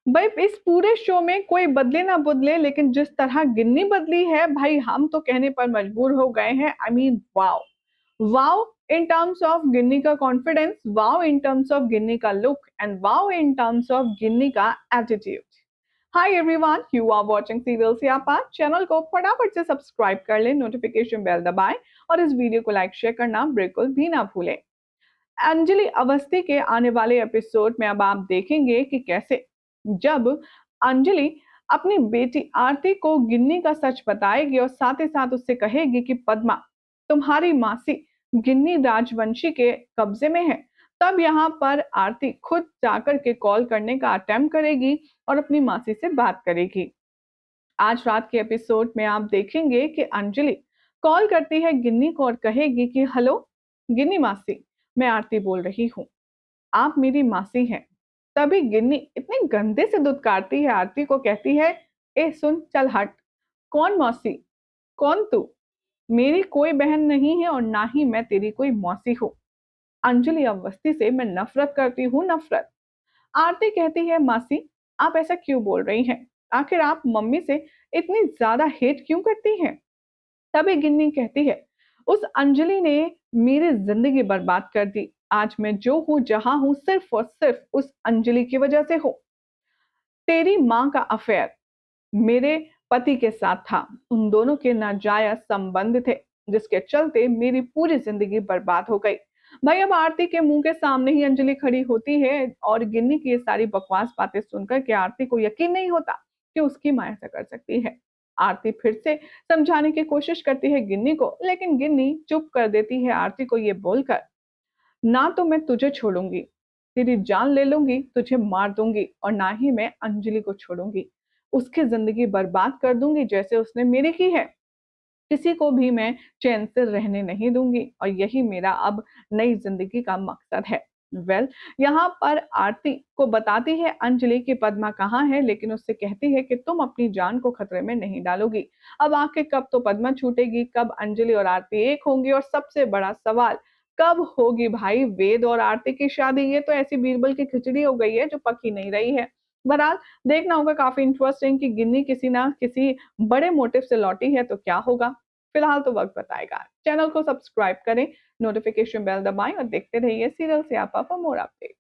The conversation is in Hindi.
भाई इस पूरे शो में कोई बदले ना बदले, लेकिन जिस तरह गिन्नी बदली है भाई, हम तो कहने पर मजबूर हो गए हैं। I mean wow, wow in terms of Ginni का confidence, wow in terms of Ginni का look, and wow in terms of Ginni का attitude. Hi everyone, you are watching serial Siyapa. Channel को फटाफट से सब्सक्राइब कर लें, नोटिफिकेशन बेल दबाएं और इस वीडियो को लाइक शेयर करना बिल्कुल भी ना भूलें। अंजलि अवस्थी के आने वाले एपिसोड में अब आप देखेंगे कि कैसे जब अंजलि अपनी बेटी आरती को गिन्नी का सच बताएगी और साथ ही साथ उससे कहेगी कि पद्मा, तुम्हारी मासी गिन्नी राजवंशी के कब्जे में है, तब यहाँ पर आरती खुद जाकर के कॉल करने का अटेम्प्ट करेगी और अपनी मासी से बात करेगी। आज रात के एपिसोड में आप देखेंगे कि अंजलि कॉल करती है गिन्नी को और कहेगी कि हेलो गिन्नी मासी, मैं आरती बोल रही हूँ, आप मेरी मासी हैं। तभी गिन्नी इतने गंदे से दुत्कारती है आरती को, कहती है ए सुन, चल हट, कौन मौसी, कौन तू, मेरी कोई बहन नहीं है और ना ही मैं तेरी कोई मौसी हूँ। अंजलि अवस्थी से मैं नफरत करती हूँ, नफरत। आरती कहती है मासी, आप ऐसा क्यों बोल रही हैं, आखिर आप मम्मी से इतनी ज्यादा हेट क्यों करती हैं। तभी गिन्नी कहती है उस अंजलि ने मेरी जिंदगी बर्बाद कर दी, आज मैं जो हूं जहां हूं सिर्फ और सिर्फ उस अंजलि की वजह से हो। तेरी माँ का अफेयर मेरे पति के साथ था, उन दोनों के नाजायज संबंध थे जिसके चलते मेरी पूरी जिंदगी बर्बाद हो गई। भाई अब आरती के मुंह के सामने ही अंजलि खड़ी होती है और गिन्नी की ये सारी बकवास बातें सुनकर के आरती को यकीन नहीं होता कि उसकी माँ ऐसा कर सकती है। आरती फिर से समझाने की कोशिश करती है गिन्नी को, लेकिन गिन्नी चुप कर देती है आरती को ये बोलकर, ना तो मैं तुझे छोड़ूंगी, तेरी जान ले लूंगी, तुझे मार दूंगी, और ना ही मैं अंजलि को छोड़ूंगी, उसकी जिंदगी बर्बाद कर दूंगी जैसे उसने मेरी की है। किसी को भी मैं चैन से रहने नहीं दूंगी और यही मेरा अब नई जिंदगी का मकसद है। वेल यहाँ पर आरती को बताती है अंजलि की पद्मा कहाँ है, लेकिन उससे कहती है कि तुम अपनी जान को खतरे में नहीं डालोगी। अब आखिर कब तो पद्मा छूटेगी, कब अंजलि और आरती एक होंगी, और सबसे बड़ा सवाल कब होगी भाई वेद और आरती की शादी। ये तो ऐसी बीरबल की खिचड़ी हो गई है जो पक ही नहीं रही है। बहरहाल देखना होगा, काफी इंटरेस्टिंग कि गिन्नी किसी ना किसी बड़े मोटिव से लौटी है तो क्या होगा। फिलहाल तो वक्त बताएगा। चैनल को सब्सक्राइब करें, नोटिफिकेशन बेल दबाएं और देखते रहिए सीरियल सियापा फॉर मोर अपडेट।